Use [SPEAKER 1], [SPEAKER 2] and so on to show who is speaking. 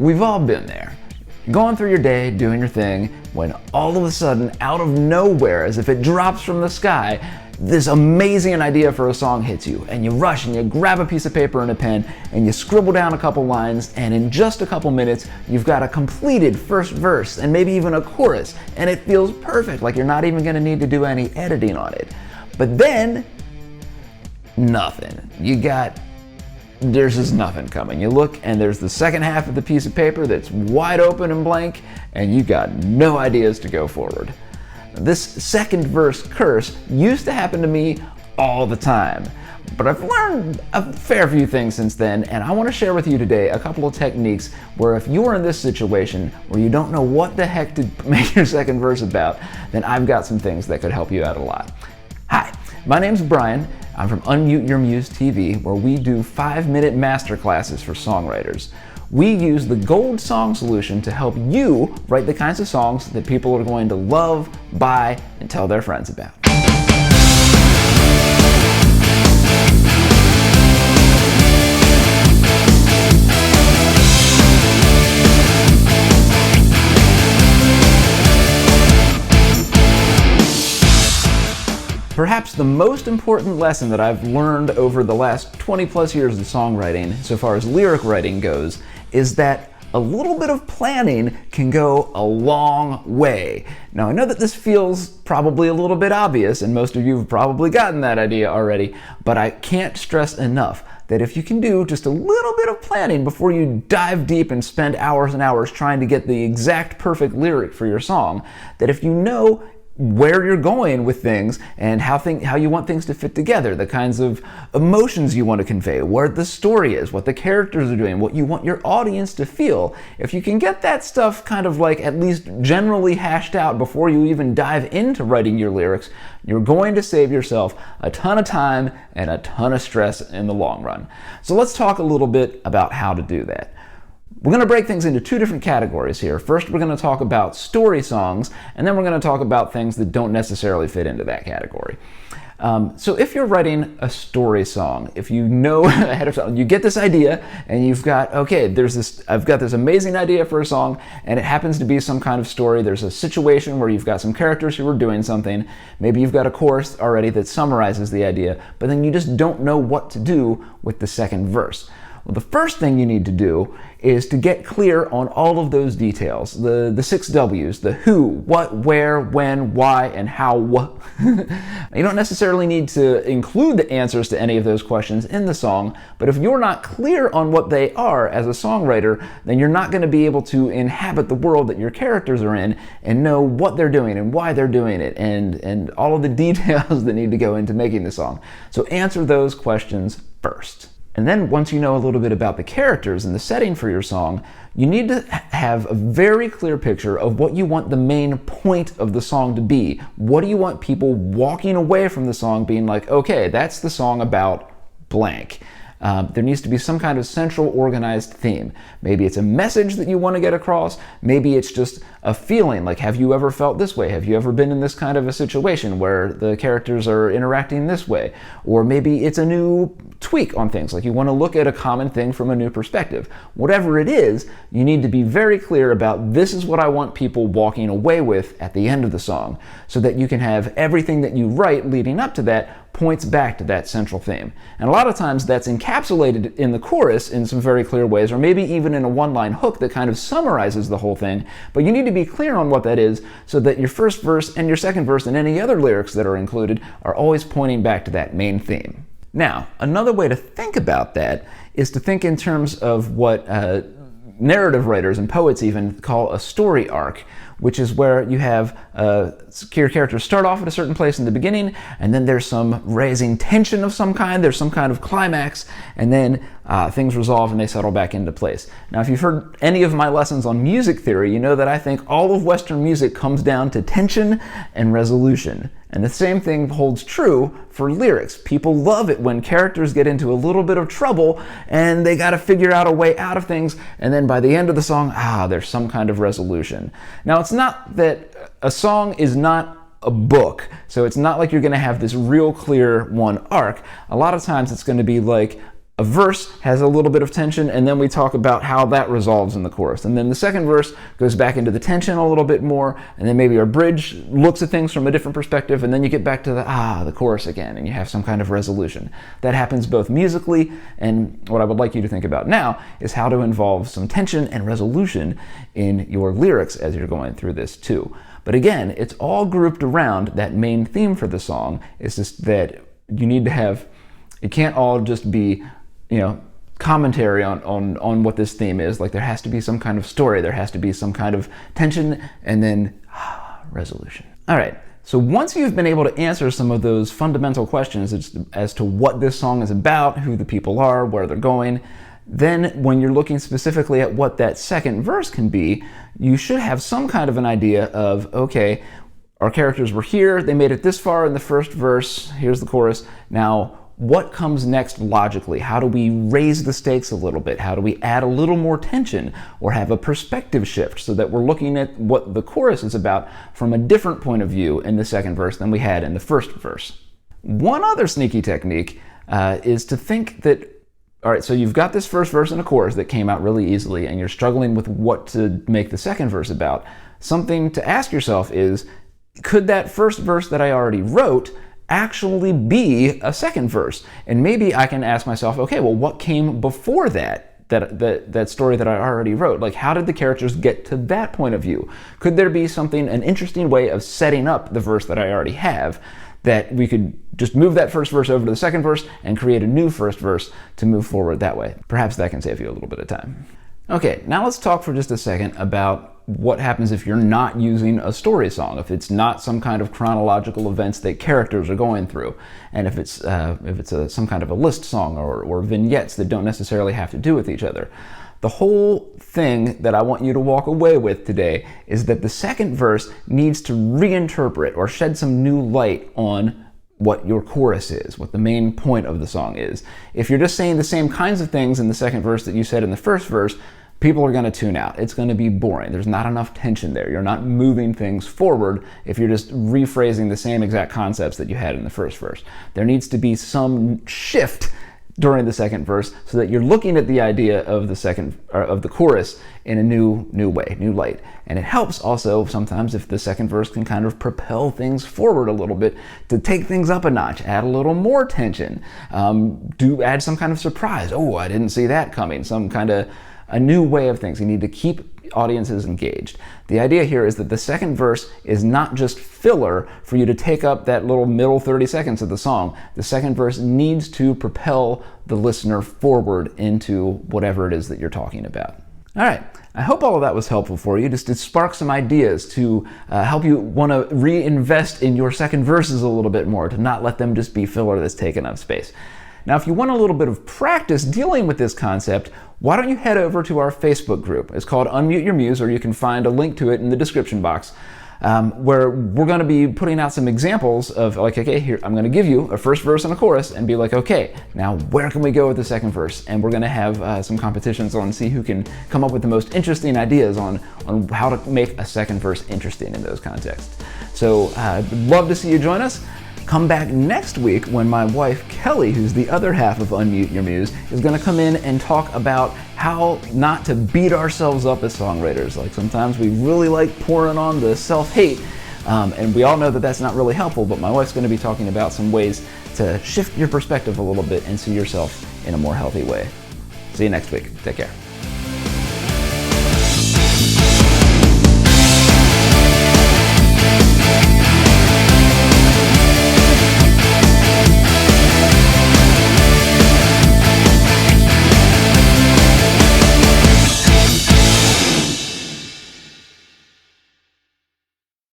[SPEAKER 1] We've all been there. Going through your day, doing your thing, when all of a sudden, out of nowhere, as if it drops from the sky, this amazing idea for a song hits you, and you rush and you grab a piece of paper and a pen and you scribble down a couple lines, and in just a couple minutes you've got a completed first verse and maybe even a chorus, and it feels perfect, like you're not even going to need to do any editing on it. But then, nothing. There's just nothing coming. You look and there's the second half of the piece of paper that's wide open and blank, and you got no ideas to go forward. This second verse curse used to happen to me all the time, but I've learned a fair few things since then, and I want to share with you today a couple of techniques where if you're in this situation where you don't know what the heck to make your second verse about, then I've got some things that could help you out a lot. Hi, my name's Brian. I'm from Unmute Your Muse TV, where we do 5-minute masterclasses for songwriters. We use the gold song solution to help you write the kinds of songs that people are going to love, buy, and tell their friends about. Perhaps the most important lesson that I've learned over the last 20 plus years of songwriting, so far as lyric writing goes, is that a little bit of planning can go a long way. Now, I know that this feels probably a little bit obvious, and most of you have probably gotten that idea already, but I can't stress enough that if you can do just a little bit of planning before you dive deep and spend hours and hours trying to get the exact perfect lyric for your song, that if you know where you're going with things and how you want things to fit together, the kinds of emotions you want to convey, where the story is, what the characters are doing, what you want your audience to feel. If you can get that stuff kind of like at least generally hashed out before you even dive into writing your lyrics, you're going to save yourself a ton of time and a ton of stress in the long run. So let's talk a little bit about how to do that. We're going to break things into two different categories here. First, we're going to talk about story songs, and then we're going to talk about things that don't necessarily fit into that category. So if you're writing a story song, if you know ahead of time, you get this idea and you've got, okay, I've got this amazing idea for a song, and it happens to be some kind of story. There's a situation where you've got some characters who are doing something. Maybe you've got a chorus already that summarizes the idea, but then you just don't know what to do with the second verse. Well, the first thing you need to do is to get clear on all of those details, the 6 W's, the who, what, where, when, why, and how. You don't necessarily need to include the answers to any of those questions in the song, but if you're not clear on what they are as a songwriter, then you're not going to be able to inhabit the world that your characters are in and know what they're doing and why they're doing it and all of the details that need to go into making the song. So answer those questions first. And then once you know a little bit about the characters and the setting for your song, you need to have a very clear picture of what you want the main point of the song to be. What do you want people walking away from the song being like, okay, that's the song about blank. There needs to be some kind of central organized theme. Maybe it's a message that you want to get across. Maybe it's just a feeling, like have you ever felt this way? Have you ever been in this kind of a situation where the characters are interacting this way? Or maybe it's a new tweak on things, like you want to look at a common thing from a new perspective. Whatever it is, you need to be very clear about this is what I want people walking away with at the end of the song, so that you can have everything that you write leading up to that points back to that central theme. And a lot of times that's encapsulated in the chorus in some very clear ways, or maybe even in a one-line hook that kind of summarizes the whole thing, but you need to be clear on what that is so that your first verse and your second verse and any other lyrics that are included are always pointing back to that main theme. Now, another way to think about that is to think in terms of what narrative writers and poets even call a story arc, which is where you have your characters start off at a certain place in the beginning, and then there's some raising tension of some kind, there's some kind of climax, and then things resolve and they settle back into place. Now, if you've heard any of my lessons on music theory, you know that I think all of Western music comes down to tension and resolution. And the same thing holds true for lyrics. People love it when characters get into a little bit of trouble and they got to figure out a way out of things, and then by the end of the song, there's some kind of resolution. Now, it's not that a song is not a book, so it's not like you're going to have this real clear one arc. A lot of times it's going to be like a verse has a little bit of tension, and then we talk about how that resolves in the chorus. And then the second verse goes back into the tension a little bit more, and then maybe our bridge looks at things from a different perspective, and then you get back to the chorus again, and you have some kind of resolution. That happens both musically, and what I would like you to think about now is how to involve some tension and resolution in your lyrics as you're going through this too. But again, it's all grouped around that main theme for the song. It's just that you need to have, it can't all just be, commentary on what this theme is. Like, there has to be some kind of story, there has to be some kind of tension, and then resolution. All right, so once you've been able to answer some of those fundamental questions as to what this song is about, who the people are, where they're going, then when you're looking specifically at what that second verse can be, you should have some kind of an idea of, okay, our characters were here, they made it this far in the first verse, here's the chorus, now what comes next logically? How do we raise the stakes a little bit? How do we add a little more tension or have a perspective shift so that we're looking at what the chorus is about from a different point of view in the second verse than we had in the first verse? One other sneaky technique is to think that, all right, so you've got this first verse and a chorus that came out really easily, and you're struggling with what to make the second verse about. Something to ask yourself is, could that first verse that I already wrote actually be a second verse? And maybe I can ask myself, okay, well, what came before that story that I already wrote? Like, how did the characters get to that point of view? Could there be an interesting way of setting up the verse that I already have, that we could just move that first verse over to the second verse and create a new first verse to move forward that way? Perhaps that can save you a little bit of time. Okay, now let's talk for just a second about what happens if you're not using a story song, if it's not some kind of chronological events that characters are going through, and if it's some kind of a list song or vignettes that don't necessarily have to do with each other. The whole thing that I want you to walk away with today is that the second verse needs to reinterpret or shed some new light on what your chorus is, what the main point of the song is. If you're just saying the same kinds of things in the second verse that you said in the first verse, people are going to tune out. It's going to be boring. There's not enough tension there. You're not moving things forward if you're just rephrasing the same exact concepts that you had in the first verse. There needs to be some shift during the second verse so that you're looking at the idea of the chorus in a new way, new light. And it helps also sometimes if the second verse can kind of propel things forward a little bit, to take things up a notch, add a little more tension, add some kind of surprise. Oh, I didn't see that coming. Some kind of a new way of things. You need to keep audiences engaged. The idea here is that the second verse is not just filler for you to take up that little middle 30 seconds of the song. The second verse needs to propel the listener forward into whatever it is that you're talking about. All right, I hope all of that was helpful for you, just to spark some ideas to help you want to reinvest in your second verses a little bit more, to not let them just be filler that's taking up space. Now, if you want a little bit of practice dealing with this concept, why don't you head over to our Facebook group? It's called Unmute Your Muse, or you can find a link to it in the description box, where we're going to be putting out some examples of, like, okay, here, I'm going to give you a first verse and a chorus and be like, okay, now where can we go with the second verse? And we're going to have some competitions on see who can come up with the most interesting ideas on how to make a second verse interesting in those contexts. So I'd love to see you join us. Come back next week when my wife, Kelly, who's the other half of Unmute Your Muse, is going to come in and talk about how not to beat ourselves up as songwriters. Like, sometimes we really like pouring on the self-hate, and we all know that that's not really helpful, but my wife's going to be talking about some ways to shift your perspective a little bit and see yourself in a more healthy way. See you next week. Take care.